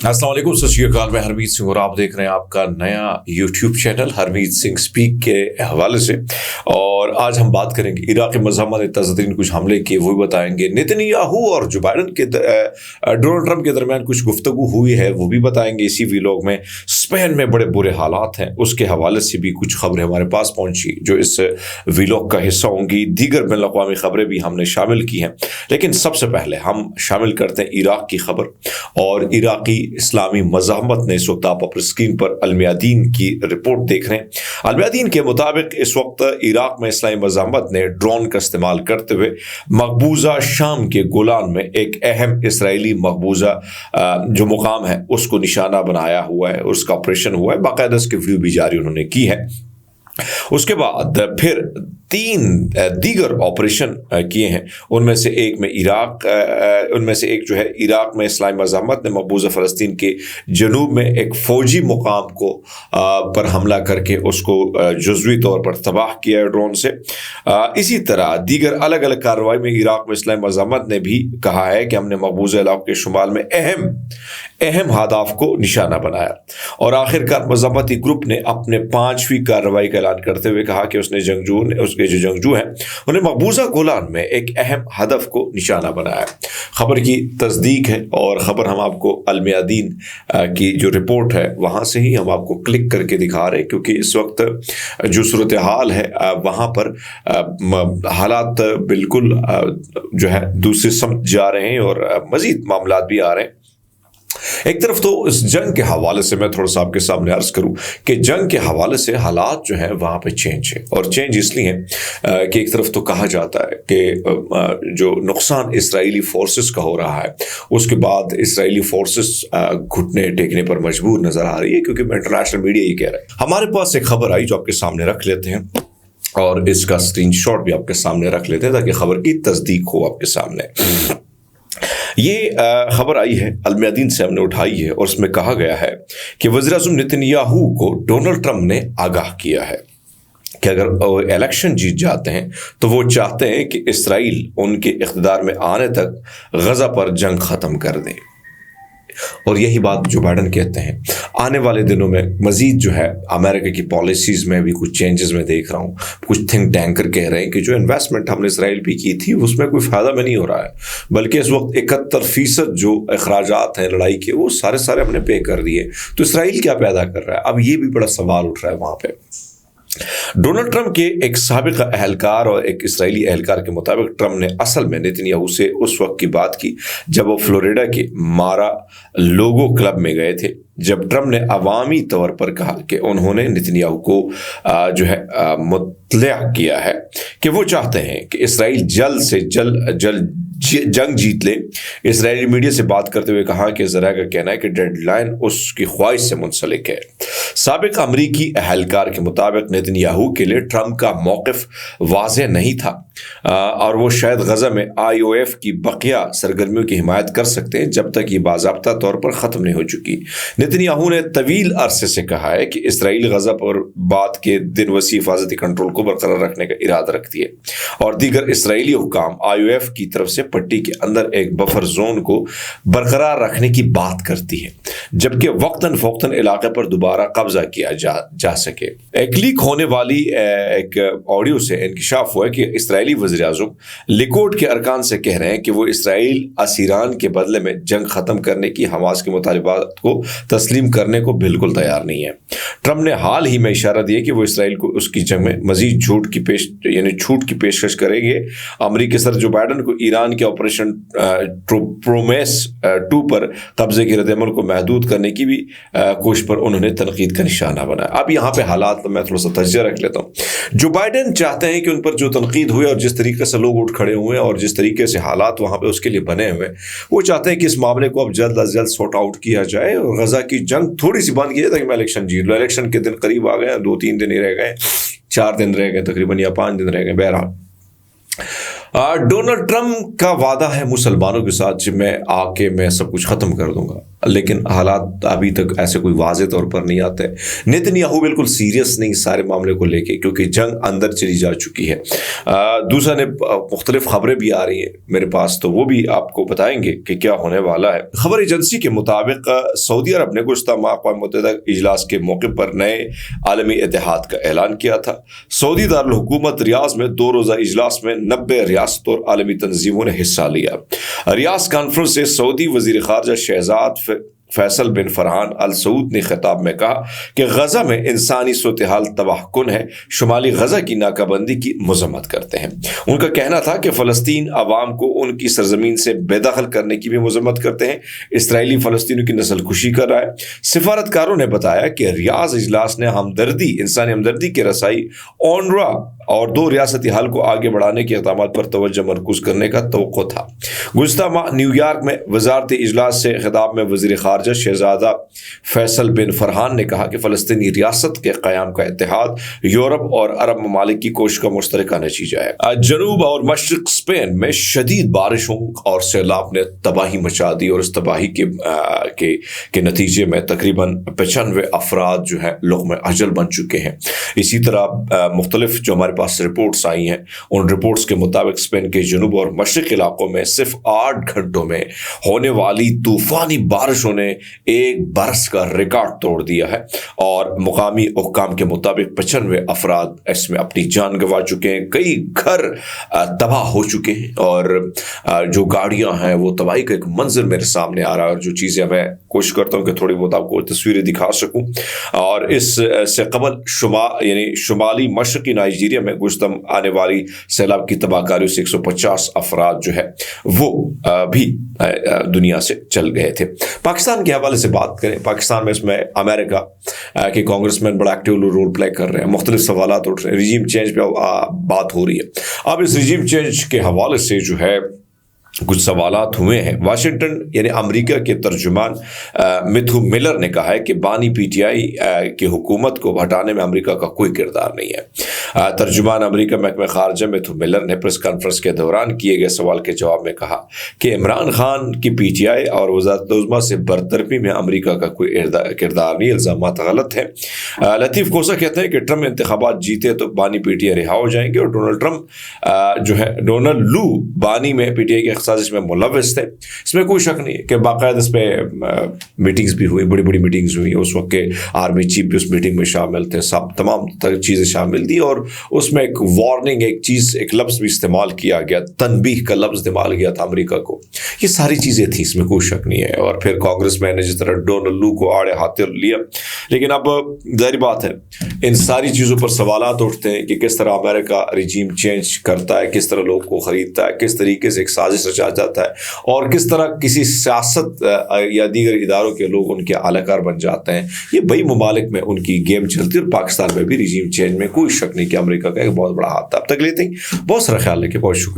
अस्सलाम वालेकुम, सत श्री अकाल। मैं हरमीत सिंह और आप देख रहे हैं आपका नया YouTube channel Harmeet Singh speak के हवाले से। और आज हम बात करेंगे इराक के मज़हब ने ताज़ातरीन कुछ हमले किए, वो भी बताएंगे। नेतन्याहू और जो बाइडन के डोनाल्ड ट्रंप के दरमियान कुछ गुफ्तगू हुई है, वो भी बताएंगे इसी वीलॉग में। स्पेन में बड़े बुरे हालात हैं, उसके हवाले से भी कुछ खबरें हमारे पास पहुंची जो इस वीलॉग का हिस्सा होंगी। दीगर बैन अक़वामी खबरें भी हमने शामिल की हैं, लेकिन सबसे पहले हम शामिल करते हैं इराक की खबर। और इराकी इस्लामी मज़ाहमत ने इस वक्त आप अपनी स्क्रीन पर अल-मयादीन की रिपोर्ट देख रहे हैं। अल-मयादीन के मुताबिक इस वक्त इराक में इस्लामी मज़ाहमत ने ड्रोन का इस्तेमाल करते हुए मकबूजा शाम के गोलान में एक अहम इसराइली मकबूजा जो मुकाम है उसको निशाना बनाया हुआ है, उसका ऑपरेशन हुआ है, बाकायदा इसकी वीडियो भी जारी उन्होंने की है। उसके बाद फिर 3 दीगर ऑपरेशन किए हैं। उनमें से एक में एक जो है इराक में इस्लामी मज़ाहमत ने मकबूजा फ़लस्तीन के जनूब में एक फ़ौजी मुकाम को पर हमला करके उसको जुज़वी तौर पर तबाह किया है ड्रोन से। इसी तरह दीगर अलग अलग कार्रवाई में इराक में इस्लामी मज़ाहमत ने भी कहा है कि हमने मकबूजा इलाक़े के शुमाल में अहम हदाफ को निशाना बनाया। और आखिरकार मज़ाहमती ग्रुप ने अपने 5वीं कार्रवाई का ऐलान करते हुए कहा कि उसके जो जंगजू हैं उन्हें मकबूजा गोलान में एक अहम हदफ को निशाना बनाया। खबर की तस्दीक है और ख़बर हम आपको अल-मयादीन की जो रिपोर्ट है वहाँ से ही हम आपको क्लिक करके दिखा रहे हैं, क्योंकि इस वक्त जो सूरत हाल है वहाँ पर हालात बिल्कुल जो है दूसरे समझ जा रहे हैं और मज़ीद मामलात भी आ रहे हैं। एक तरफ तो इस जंग के हवाले से मैं थोड़ा सा आपके सामने अर्ज करूं कि जंग के हवाले से हालात जो हैं वहाँ पे चेंज है, और चेंज इसलिए है कि एक तरफ तो कहा जाता है कि जो नुकसान इसराइली फोर्सेस का हो रहा है उसके बाद इसराइली फोर्सेस घुटने टेकने पर मजबूर नजर आ रही है, क्योंकि इंटरनेशनल मीडिया ये कह रहा है। हमारे पास एक खबर आई जो आपके सामने रख लेते हैं और इसका स्क्रीनशॉट भी आपके सामने रख लेते हैं ताकि खबर की तस्दीक हो आपके सामने। ये खबर आई है अल-मयादीन से, हमने उठाई है, और उसमें कहा गया है कि वज़ीर-ए-आज़म नेतन्याहू को डोनाल्ड ट्रंप ने आगाह किया है कि अगर वो इलेक्शन जीत जाते हैं तो वो चाहते हैं कि इसराइल उनके इक़्तिदार में आने तक गज़ा पर जंग ख़त्म कर दें। और यही बात जो बाइडन कहते हैं। आने वाले दिनों में मज़ीद जो है अमेरिका की पॉलिसीज़ में भी कुछ चेंजेस मैं देख रहा हूँ। कुछ थिंक टैंकर कह रहे हैं कि जो इन्वेस्टमेंट हमने इसराइल पे की थी उसमें कोई फ़ायदा में नहीं हो रहा है, बल्कि इस वक्त 71% जो अखराजात हैं लड़ाई के वो सारे हमने पे कर दिए। तो इसराइल क्या पैदा कर रहा है? अब ये भी बड़ा सवाल उठ रहा है वहाँ पर। डोनाल्ड ट्रंप के एक साबिक़ एहलकार और एक इसराइली एहलकार के मुताबिक ट्रंप ने असल में नेतन्याहू से उस वक्त की बात की जब वो फ्लोरिडा के मारा लोगो क्लब में गए थे, जब ट्रंप ने अवामी तौर पर कहा कि उन्होंने नेतन्याहू को जो है मुतलया किया है कि वो चाहते हैं कि इसराइल जल्द से जल्द जंग जीत ले। इसराइली मीडिया से बात करते हुए कहा कि ज़रा का कहना है कि डेडलाइन उसकी ख्वाहिश से मुंसलिक है। साबिक़ अमरीकी एहलकार के मुताबिक नेतन्याहू के लिए ट्रंप का मौक़िफ़ वाज़ेह नहीं था और वो शायद गज़ा में IOF की बकिया सरगर्मियों की हिमायत कर सकते हैं जब तक ये बाज़ाब्ता तौर पर ख़त्म नहीं हो चुकी। नेतन्याहू ने तवील अरसे से कहा है कि इसराइल गज़ा पर बाद के दिन वसी हिफाजती कंट्रोल को बरकरार रखने का इरादा रखती है और दीगर इसराइली हुकाम IOF की तरफ से पट्टी के अंदर एक बफर जोन को बरकरार रखने की बात करती है, जबकि वक्तन फ़ौक्तन इलाके पर दोबारा कब्जा किया जा सके। एक लीक होने वाली एक ऑडियो से इंकशाफ हुआ कि इसराइली वज़ीर-ए-आज़म लिकुड के अरकान से कह रहे हैं कि वो इसराइल असीरान के बदले में जंग ख़त्म करने की हमास के मुतालिबात को तस्लीम करने को बिल्कुल तैयार नहीं है। ट्रंप ने हाल ही में इशारा दिया कि वो इसराइल को उसकी जंग में मज़ीद छूट की पेशकश करेंगे। अमरीकी सदर जो बाइडन को ईरान के ऑपरेशन प्रोमेस 2 पर कब्जे के रद्द-ए-अमल को महदूद करने की भी कोशिश पर उन्होंने तनकीद का निशाना बनाया। अब यहाँ पे हालात मैं थोड़ा सा तज्ज़िया रख लेता हूँ। जो बाइडन चाहते हैं कि उन पर जो तनकीद हुई और जिस तरीके से लोग उठ खड़े हुए हैं और जिस तरीके से हालात वहाँ पे उसके लिए बने हुए, वो चाहते हैं कि इस मामले को अब जल्द अज जल्द सॉर्ट आउट किया जाए और गज़ा की जंग थोड़ी सी बंद की जाए ताकि मैं इलेक्शन जीत लूँ। इलेक्शन के दिन करीब आ गए, 2-3 दिन ही रह गए, 4 दिन रह गए तकरीबन, या 5 दिन रह गए। बहरहाल डोनाल्ड ट्रंप का वादा है मुसलमानों के साथ कि मैं आके मैं सब कुछ ख़त्म कर दूंगा। لیکن حالات ابھی تک ایسے کوئی واضح طور پر نہیں آتے. نیتنیاہو بالکل سیریس نہیں سارے معاملے کو لے کے, کیونکہ جنگ اندر چلی جا چکی ہے. دوسرا نے مختلف خبریں بھی آ رہی ہیں میرے پاس, تو وہ بھی آپ کو بتائیں گے کہ کیا ہونے والا ہے. خبر ایجنسی کے مطابق سعودی عرب نے گزشتہ ماہ اقوام متحدہ اجلاس کے موقع پر نئے عالمی اتحاد کا اعلان کیا تھا. سعودی دارالحکومت ریاض میں 2 روزہ اجلاس میں 90 ریاستوں اور عالمی تنظیموں نے حصہ لیا. ریاض کانفرنس سے سعودی وزیر خارجہ شہزاد فیصل بن فرحان ال سعود نے خطاب میں کہا کہ غزہ میں انسانی صورتحال تباہ کن ہے. شمالی غزہ کی ناکہ بندی کی مذمت کرتے ہیں. ان کا کہنا تھا کہ فلسطین عوام کو ان کی سرزمین سے بے دخل کرنے کی بھی مذمت کرتے ہیں. اسرائیلی فلسطینیوں کی نسل کشی کر رہا ہے. سفارتکاروں نے بتایا کہ ریاض اجلاس نے انسانی ہمدردی کی رسائی, اونروا اور 2 ریاستی حل کو آگے بڑھانے کے اقدامات پر توجہ مرکوز کرنے کا توقع تھا. گزشتہ ماہ نیو یارک میں وزارتی اجلاس سے خطاب میں وزیر خارجہ شہزادہ فیصل بن فرحان نے کہا کہ فلسطینی ریاست کے قیام کا اتحاد یورپ اور عرب ممالک کی کوشش کا مشترکہ نتیجہ ہے. جنوب اور مشرق اسپین میں شدید بارشوں اور سیلاب نے تباہی مچا دی, اور اس تباہی کے نتیجے میں تقریباً 95 افراد جو ہیں لقمہ اجل بن چکے ہیں. اسی طرح مختلف جو ہمارے پاس رپورٹس آئی ہیں, ان رپورٹس کے مطابق اسپین کے جنوب اور مشرق علاقوں میں صرف 8 گھنٹوں میں ہونے والی طوفانی بارشوں نے 1 برس کا ریکارڈ توڑ دیا ہے, اور مقامی حکام کے مطابق 95 افراد اس میں اپنی جان گنوا چکے ہیں. کئی گھر تباہ ہو چکے ہیں, اور جو گاڑیاں ہیں وہ تباہی کا ایک منظر میرے سامنے آ رہا ہے, اور جو چیزیں میں کوشش کرتا ہوں کہ تھوڑی بہت آپ کو تصویریں دکھا سکوں. اور اس سے قبل شمالی مشرقی نائجیریا میں گزشتہ آنے والی سیلاب کی تباہ کاریوں سے 150 افراد جو ہے وہ بھی دنیا سے چل گئے تھے. پاکستان کے حوالے سے بات کریں, پاکستان میں اس میں امریکہ کے کانگریس مین بڑا ایکٹیو رول پلے کر رہے ہیں. مختلف سوالات اٹھ رہے ہیں, ریجیم چینج پہ بات ہو رہی ہے. اب اس ریجیم چینج کے حوالے سے جو ہے کچھ سوالات ہوئے ہیں. واشنگٹن یعنی امریکہ کے ترجمان میتھو ملر نے کہا ہے کہ بانی پی ٹی آئی کی حکومت کو ہٹانے میں امریکہ کا کوئی کردار نہیں ہے. ترجمان امریکہ محکمہ خارجہ میتھو ملر نے پریس کانفرنس کے دوران کیے گئے سوال کے جواب میں کہا کہ عمران خان کی پی ٹی آئی اور وزارت عظمیٰ سے برطرفی میں امریکہ کا کوئی کردار نہیں. الزامات غلط ہیں. لطیف کوسا کہتے ہیں کہ ٹرمپ انتخابات جیتے تو بانی پی ٹی آئی رہا ہو جائیں گے, اور ڈونلڈ لو بانی میں پی ٹی آئی کے سازش میں ملوث تھے. اس میں کوئی شک نہیں ہے کہ باقاعدہ اس پہ میٹنگز بھی ہوئی, بڑی بڑی میٹنگز ہوئی. اس وقت کے آرمی چیف بھی اس میٹنگ میں شامل تھے, سب تمام چیزیں شامل تھی, اور اس میں ایک وارننگ, ایک لفظ بھی استعمال کیا گیا, تنبیہ کا لفظ استعمال کیا تھا امریکہ کو. یہ ساری چیزیں تھیں, اس میں کوئی شک نہیں ہے. اور پھر کانگریس مین نے جس طرح ڈونلڈ لو کو آڑے ہاتھے لیا, لیکن اب ظاہر بات ہے ان ساری چیزوں پر سوالات اٹھتے ہیں کہ کس طرح امریکہ رجیم چینج کرتا ہے, کس طرح لوگ کو خریدتا ہے, کس طریقے سے ایک سازش رچا جاتا ہے, اور کس طرح کسی سیاست یا دیگر اداروں کے لوگ ان کے اہلکار بن جاتے ہیں. یہ بئی ممالک میں ان کی گیم چلتی ہے, اور پاکستان میں بھی رجیم چینج میں کوئی شک نہیں کہ امریکہ کا ایک بہت بڑا ہاتھ تھا. اب تک لیتے ہیں, بہت سارا خیال رکھیں, بہت شکریہ.